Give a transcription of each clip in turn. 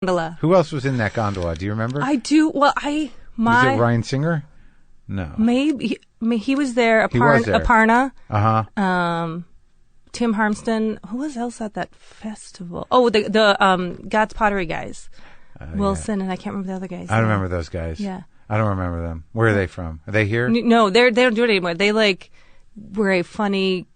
gondola. Who else was in that gondola? Do you remember? I do. Well, Was it Ryan Singer? No. Maybe he was there. He was there. Aparna. Uh-huh. Tim Harmston. Who was else at that festival? Oh, the God's Pottery guys. Wilson, and I can't remember the other guys. I don't remember those guys. Yeah. I don't remember them. Where are they from? Are they here? No, they don't do it anymore. They were a funny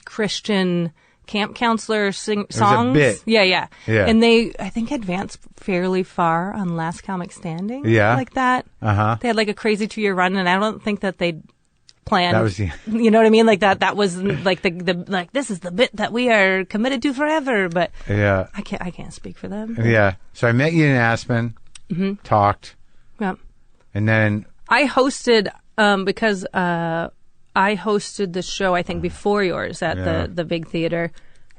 Christian camp counselor songs. It was a bit. Yeah. Yeah. And they, I think, advanced fairly far on Last Comic Standing. Yeah. Like that. Uh-huh. They had a crazy 2-year run, and I don't think that they'd planned. That was you know what I mean? That was this is the bit that we are committed to forever. But yeah, I can't speak for them. Yeah. So I met you in Aspen, talked. Yeah. And then I hosted because I hosted the show I think before yours at the big theater,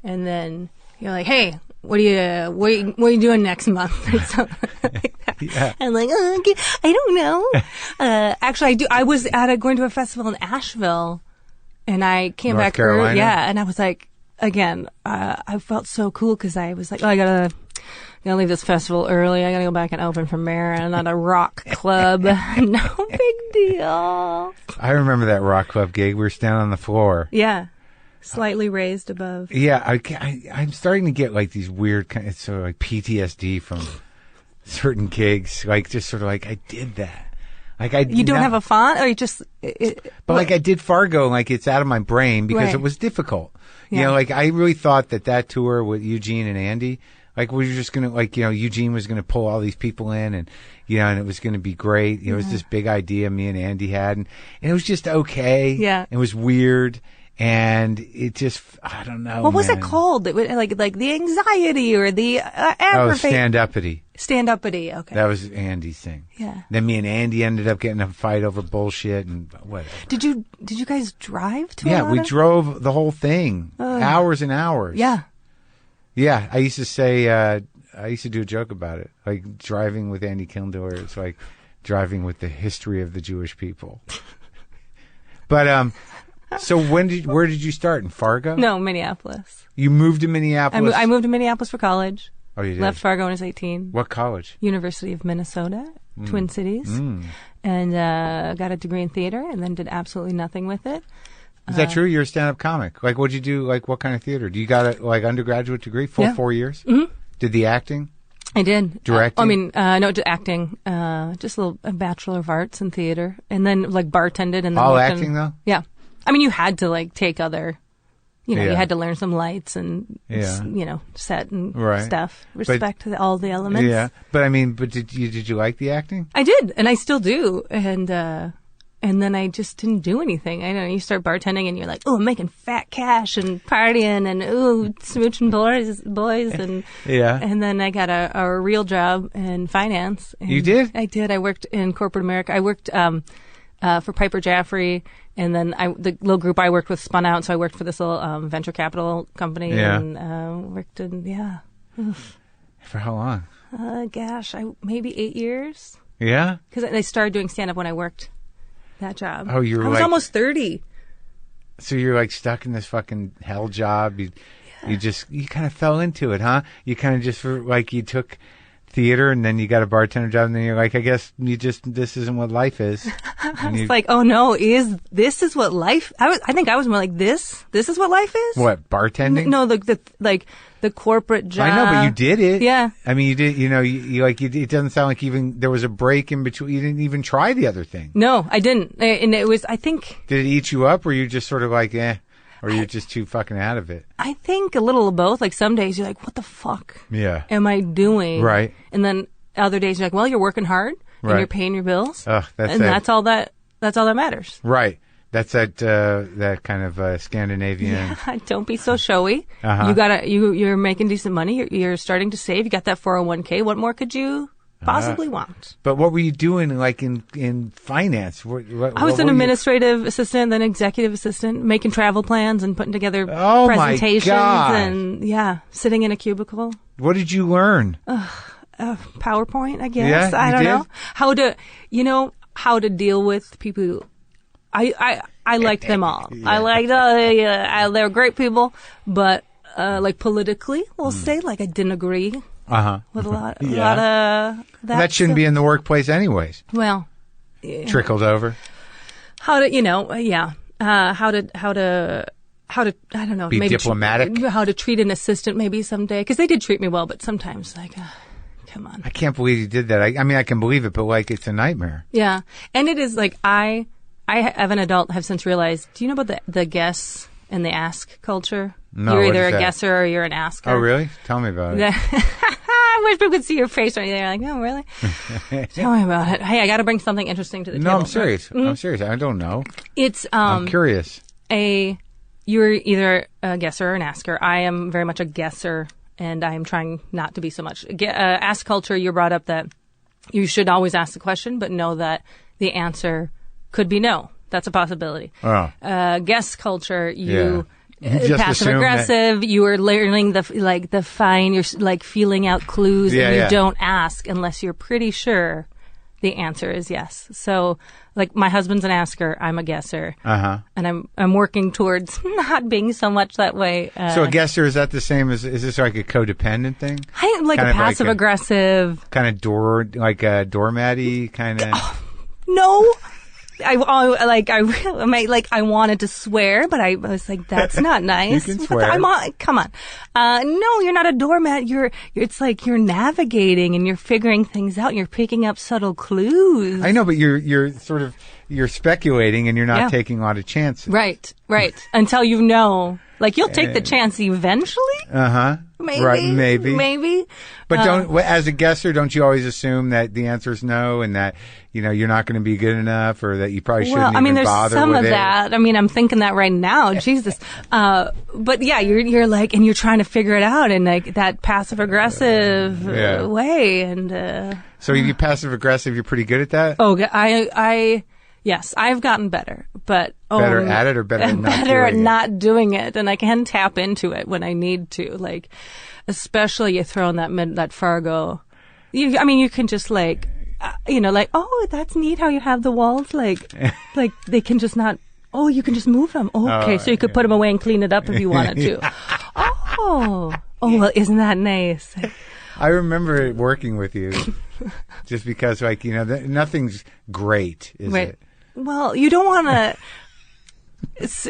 and then you're like, hey, what are you doing next month or something like that. Yeah. I'm like, okay, I don't know. Actually, I do. I was going to a festival in Asheville, and I came North back Carolina? early. Yeah, and I was like, again, I felt so cool because I was like, oh, I gotta leave this festival early. I gotta go back and open for Marin at a rock club. No big deal. I remember that rock club gig. We were standing on the floor. Yeah. Slightly raised above. Yeah, I'm starting to get these weird kind of sort of PTSD from certain gigs. Just sort of I did that. You don't have a font, or you just. But I did Fargo, it's out of my brain because it was difficult. Yeah. I really thought that tour with Eugene and Andy, we were just gonna Eugene was gonna pull all these people in, and and it was gonna be great. It was this big idea me and Andy had, and it was just okay. Yeah, it was weird. And it just, I don't know. What was it called? It was like the anxiety or the stand-uppity. Stand-uppity, okay. That was Andy's thing. Yeah. Then me and Andy ended up getting in a fight over bullshit and whatever. Did you guys drive to? Yeah, we drove the whole thing, hours and hours. Yeah. Yeah, I used to say, I used to do a joke about it, driving with Andy Kindler. It's like driving with the history of the Jewish people. But so where did you start, in Fargo? No, Minneapolis. You moved to Minneapolis? I moved to Minneapolis for college. Oh, you did? Left Fargo when I was 18. What college? University of Minnesota, Twin Cities. And got a degree in theater and then did absolutely nothing with it. Is that true? You're a stand-up comic. What'd you do? What kind of theater? Do you got a undergraduate degree? Full 4 years? Mm-hmm. Did the acting? I did. Directing? No, acting. Just a Bachelor of Arts in theater. And then bartended. And then all acting, though? Yeah. You had to take other, you had to learn some lights and, set and stuff. Respect to all the elements. Yeah. But did you like the acting? I did. And I still do. And then I just didn't do anything. I know you start bartending and you're like, oh, I'm making fat cash and partying and smooching boys and And then I got a real job in finance. And you did? I did. I worked in corporate America. I worked for Piper Jaffray, and then the little group I worked with spun out, so I worked for this little venture capital company and worked in For how long? Maybe 8 years. Yeah, because I started doing stand up when I worked that job. Oh, I was almost 30. So you're stuck in this fucking hell job. You kind of fell into it, huh? You kind of just you took theater and then you got a bartender job and then you're like, I guess this isn't what life is. I was like, oh no, this is what life? I think I was more like this is what life is? What, bartending? No, the corporate job. I know, but you did it. Yeah. You did, it doesn't sound like even there was a break in between. You didn't even try the other thing. No, I didn't. And it was, I think. Did it eat you up, or you just sort of or you're just too fucking out of it? I think a little of both. Some days you're like, what the fuck am I doing? Right. And then other days you're like, well, you're working hard and you're paying your bills. That's all that matters. Right. That's that kind of Scandinavian. Yeah, don't be so showy. Uh-huh. You're making decent money. You're starting to save. You got that 401k. What more could you possibly want? But what were you doing in finance? I was an administrative assistant, then executive assistant, making travel plans and putting together presentations. My God. And sitting in a cubicle. What did you learn? PowerPoint, I guess. I don't know how to deal with people. I liked them all. Yeah. I liked they were great people, but politically, we'll say I didn't agree with a lot of that shouldn't be in the workplace anyways. Well, trickled over. How to, how to I don't know, be maybe diplomatic. How to treat an assistant maybe someday, because they did treat me well, but sometimes like, come on. I can't believe you did that. I mean, I can believe it, but like, it's a nightmare. Yeah, and it is like I have an adult have since realized. Do you know about the guess and the ask culture? No, you're what either is a that? guesser or you're an asker. Oh, really? Tell me about it. I wish people could see your face right there. Like, oh, really? Tell me about it. Hey, I got to bring something interesting to the table. No, I'm serious. I'm serious. I don't know. It's I'm curious. You're either a guesser or an asker. I am very much a guesser, and I am trying not to be so much. Ask culture, you brought up that you should always ask the question, but know that the answer could be no. That's a possibility. Oh. Guess culture, You just passive assume aggressive. You are learning the fine. You're like feeling out clues, and you don't ask unless you're pretty sure the answer is yes. So, like, my husband's an asker, I'm a guesser, and I'm working towards not being so much that way. So, a guesser, is that the same as? Is this like a codependent thing? I am like kind a passive aggressive, kind of doormatty kind of. No. I wanted to swear, but I was like, that's not nice. You can swear. Come on. No, you're not a doormat. It's like you're navigating and you're figuring things out and you're picking up subtle clues. I know, but you're speculating and you're not taking a lot of chances. Right. Until you know. Like, you'll take the chance eventually? Maybe. Right, maybe. But as a guesser, don't you always assume that the answer is no and that, you're not going to be good enough or that you probably shouldn't even there's bother some with of it? that. I mean, I'm thinking that right now. Jesus. But yeah, you're like, and you're trying to figure it out in like that passive aggressive way. And, so you passive aggressive, you're pretty good at that? Oh, yes, I've gotten better, but better at it or better at not better at doing not doing it, and I can tap into it when I need to. Like, especially you throw in that Fargo. You can just like, oh, that's neat how you have the walls like they can just not. Oh, you can just move them. Oh, okay, so you could put them away and clean it up if you wanted to. Oh, well, isn't that nice? I remember working with you, just because nothing's great, is it? Well, you don't want to.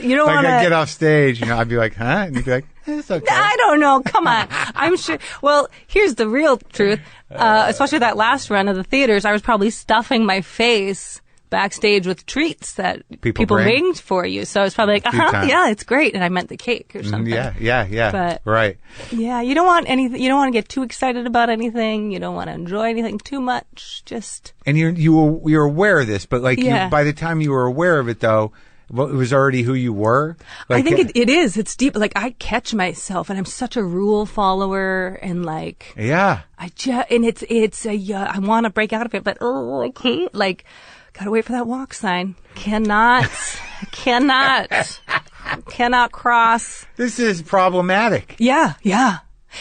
You don't want to. I get off stage, I'd be like, huh? And you'd be like, it's okay. I don't know. Come on. I'm sure. Well, here's the real truth. Especially that last run of the theaters, I was probably stuffing my face backstage with treats that people bring for you. So I was probably like, yeah, it's great. And I meant the cake or something. Yeah. But, right. Yeah, you don't want anything. You don't want to get too excited about anything. You don't want to enjoy anything too much. Just. And you're aware of this, but by the time you were aware of it, though, it was already who you were. I think it is. It's deep. Like, I catch myself, and I'm such a rule follower, and like. Yeah. I want to break out of it, but I can't. Like. Gotta wait for that walk sign. Cannot cross. This is problematic. Yeah.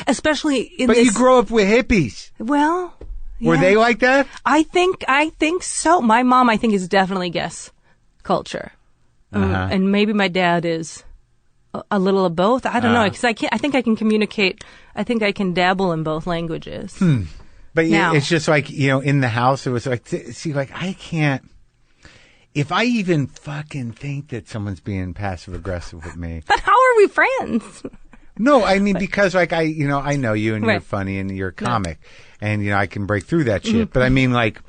Especially in But you grow up with hippies. Well, were they like that? I think so. My mom, I think, is definitely guess culture. And maybe my dad is a little of both. I don't know, because I think I can communicate. I think I can dabble in both languages. But it's just like, in the house, it was like, I can't, if I even fucking think that someone's being passive aggressive with me. But how are we friends? No, I mean, because like I know you and you're funny and you're a comic and, I can break through that shit. But I mean, like,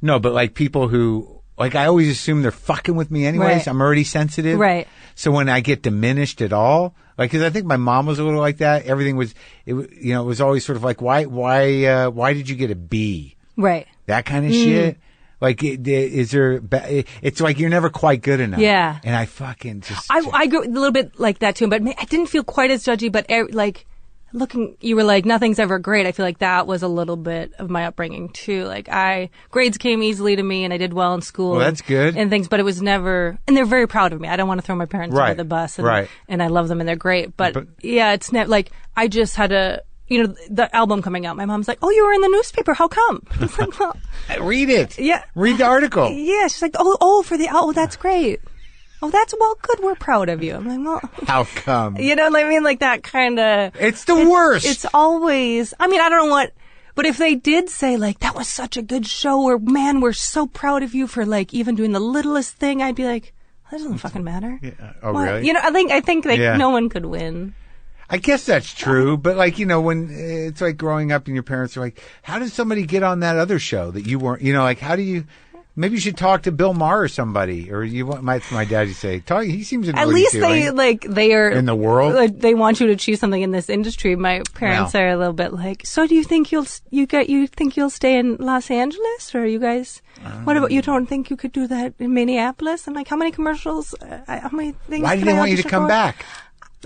no, but like people who, like, I always assume they're fucking with me anyways. Right. I'm already sensitive. Right. So when I get diminished at all, like, because I think my mom was a little like that. Everything was, it was always sort of like, why did you get a B? Right. That kind of shit. Like, is there? It's like you're never quite good enough. Yeah. And I fucking just. I grew a little bit like that too, but I didn't feel quite as judgy. But like looking, you were like, nothing's ever great. I feel like that was a little bit of my upbringing too. Like grades came easily to me, and I did well in school. Well, that's good. And things, but it was never. And they're very proud of me. I don't want to throw my parents under the bus. And I love them, and they're great. But yeah, it's never like I just had a. The album coming out. My mom's like, "Oh, you were in the newspaper. How come?" I was like, "Well, read it. Yeah, read the article." Yeah, she's like, "Oh, for the album. That's great. oh, that's well, good. We're proud of you. I'm like, well, how come? You know what I mean? Like that kind of. It's the worst. It's always. I mean, I don't know what. But if they did say, like, that was such a good show, or, man, we're so proud of you for, like, even doing the littlest thing, I'd be like, that doesn't fucking matter. Yeah. Oh, really? You know, I think like, no one could win. I guess that's true, but like, you know, when it's like growing up and your parents are like, how did somebody get on that other show that you weren't, you know, like, how do you, maybe you should talk to Bill Maher or somebody, or you want my dad to say, he seems to know at what least he's doing. they are in the world. Like, they want you to achieve something in this industry. My parents are a little bit like, so do you think you think you'll stay in Los Angeles, or you guys? What about you? Don't think you could do that in Minneapolis? I'm like, how many commercials? How many things? Why do they want you to come back?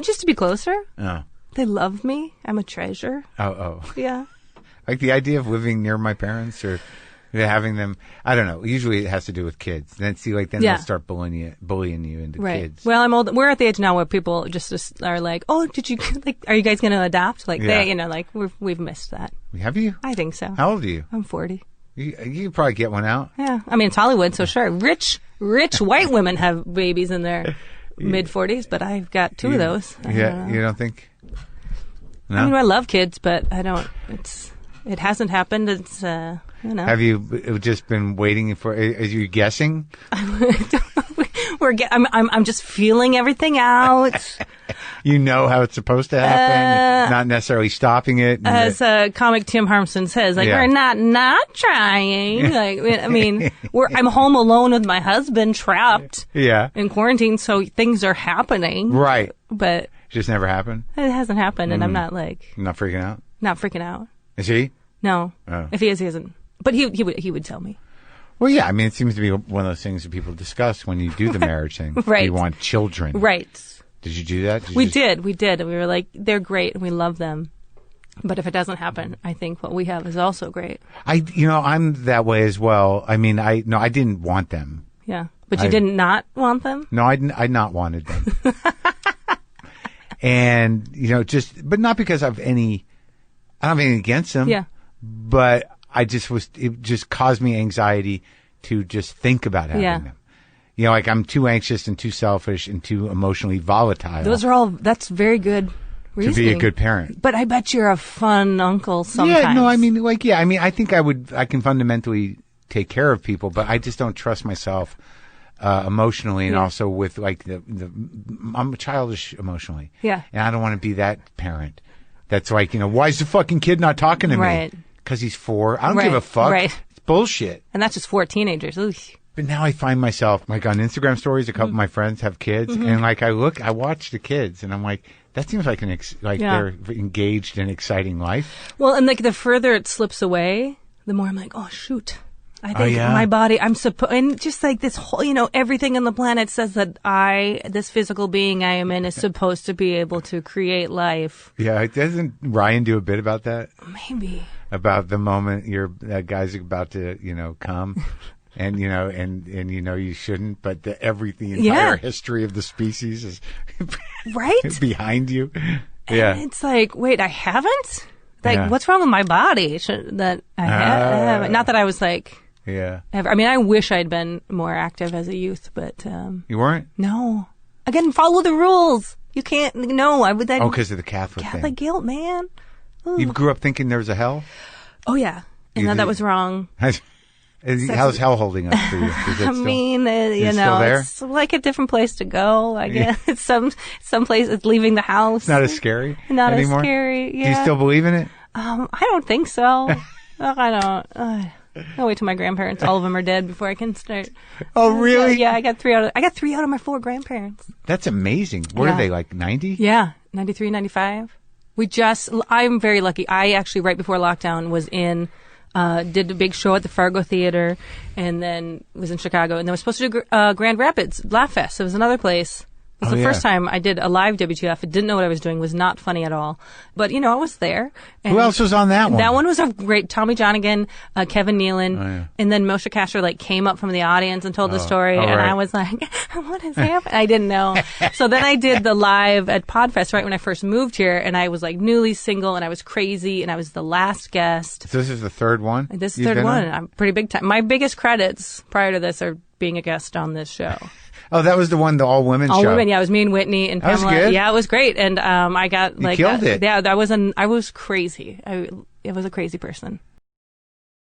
Just to be closer. Oh. They love me. I'm a treasure. Oh. Yeah. Like the idea of living near my parents or having them, I don't know. Usually it has to do with kids. Then they'll start bullying you into kids. Well, I'm old. We're at the age now where people just are like, oh, did you, like, are you guys going to adopt? Like, they, you know, like, we've missed that. Have you? I think so. How old are you? I'm 40. You could probably get one out. Yeah. I mean, it's Hollywood, so sure. Rich white women have babies in their mid-40s, but I've got two of those. Yeah. You don't think? No? I mean, I love kids, but I don't. It hasn't happened. It's you know. Have you just been waiting for? Are you guessing? I'm just feeling everything out. You know how it's supposed to happen, not necessarily stopping it. As comic Tim Harmson says, like, we're not trying. Like, I mean, I'm home alone with my husband, trapped. In quarantine, so things are happening. Right. But it just never happened. It hasn't happened, and I'm not like. Not freaking out. Not freaking out. Is he? No. Oh. If he is, he isn't. But he would tell me. Well, yeah. I mean, it seems to be one of those things that people discuss when you do the marriage thing. Right. You want children. Right. Did you do that? We did. We were like, they're great, and we love them. But if it doesn't happen, I think what we have is also great. I'm that way as well. I mean, I didn't want them. Yeah. But you did not want them? No, I not wanted them. And, but not because I don't have anything against them. Yeah. But it just caused me anxiety to just think about having them. Like I'm too anxious and too selfish and too emotionally volatile. That's very good reasoning. To be a good parent. But I bet you're a fun uncle sometimes. Yeah, no, I mean, I think I can fundamentally take care of people, but I just don't trust myself emotionally, and also with I'm childish emotionally. Yeah. And I don't want to be that parent that's like, why is the fucking kid not talking to me? Because he's 4. I don't give a fuck. Right. It's bullshit. And that's just 4 teenagers. Ooh. But now I find myself, like, on Instagram stories, a couple of my friends have kids, and like I watch the kids, and I'm like, that seems like they're engaged in exciting life. Well, and like the further it slips away, the more I'm like, oh shoot. I think my body, and just like this whole, everything on the planet says that this physical being I am in is supposed to be able to create life. Yeah, doesn't Ryan do a bit about that? Maybe. About the moment that guy's about to, come. And you shouldn't, but the entire history of the species is right behind you. And it's like, wait, I haven't? Like, what's wrong with my body that I haven't? Not that I was like, ever. I mean, I wish I'd been more active as a youth, but you weren't. No, again, follow the rules. You can't. No, I would. Because of the Catholic thing. Guilt, man. Ooh. You grew up thinking there was a hell. Oh yeah, and that was wrong. How's hell holding up for you? I mean, it's like a different place to go. I guess it's some place. It's leaving the house. It's not as scary. Not anymore? As scary. Yeah. Do you still believe in it? I don't think so. I don't. I'll wait till my grandparents. All of them are dead before I can start. Oh, really? Yeah, I got 3 out of my 4 grandparents. That's amazing. What are they, like 90? Yeah, 93, 95. I'm very lucky. I actually, right before lockdown, was did a big show at the Fargo Theater, and then was in Chicago, and then was supposed to do Grand Rapids Laugh Fest. It was another place. It was the first time I did a live WTF. I didn't know what I was doing. Was not funny at all. But, I was there. And who else was on that one? That one was a great Tommy Johnigan, Kevin Nealon, and then Moshe Kasher came up from the audience and told the story, and I was like, what is happening? I didn't know. So then I did the live at Podfest right when I first moved here, and I was like newly single, and I was crazy, and I was the last guest. So this is the third one? This is the third one. I'm pretty big time. My biggest credits prior to this are being a guest on this show. Oh, that was the one, the all women All show. women, yeah. It was me and Whitney and That was Pamela. good. Yeah, it was great. And I got You killed it. Yeah, I was crazy. I was a crazy person.